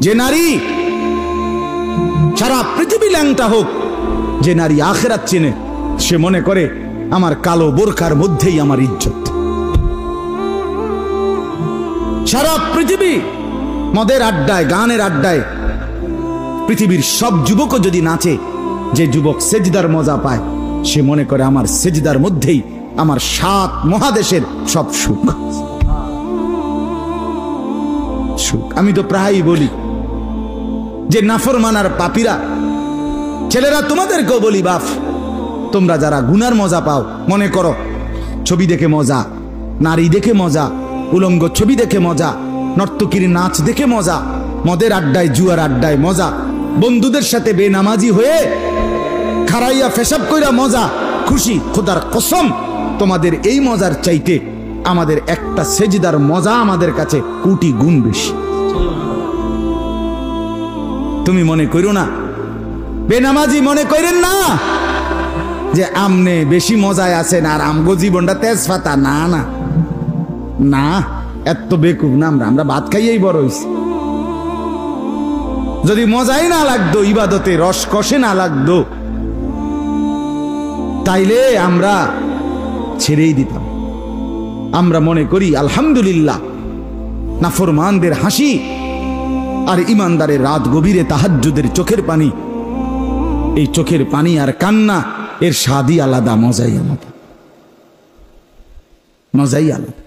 যে নারী সারা পৃথিবী ল্যাংটা হোক, যে নারী আখিরাত চেনে, সে মনে করে আমার কালো বোরকার মধ্যেই আমার ইজ্জত। সারা পৃথিবী মদের আড্ডায়, গানের আড্ডায় পৃথিবীর সব যুবকও যদি নাচে, যে যুবক সেজদার মজা পায়, সে মনে করে আমার সেজদার মধ্যেই আমার 7 মহাদেশের সব সুখ। আমি তো প্রায়ই বলি যে নাফরমানার পাপীরা, ছেলেরা তোমাদেরকেও বলি, বাপ তোমরা যারা গুনার মজা পাও, মনে করো ছবি দেখে মজা, নারী দেখে মজা, উলঙ্গ ছবি দেখে মজা, নর্তকীর নাচ দেখে মজা, মদের আড্ডায় জুয়ার আড্ডায় মজা, বন্ধুদের সাথে বেনামাজি হয়ে খারাইয়া ফেসাব কইরা মজা, খুশি। খোদার কসম, তোমাদের এই মজার চাইতে আমাদের একটা সেজদার মজা আমাদের কাছে কোটি গুণ বেশি। তুমি মনে করো না, বেনামাজি মনে করেন না যে আমনে বেশি মজায় আছেন আর আমগো জীবনটা তেজপাতা। না না না, এত বেকুব না আমরা ভাত খাইয়েই বড় হইছি। যদি মজাই না লাগতো, ইবাদতে রস কষে না লাগতো, তাইলে আমরা ছেড়েই দিতাম। আমরা মনে করি আলহামদুলিল্লাহ, নাফরমানদের হাসি আর ইমানদারের রাত গভীরে তাহাজ্জুদের চোখের পানি, এই চোখের পানি আর কান্না, এর স্বাদই আলাদা, মজাই আলাদা, মজাই আলাদা।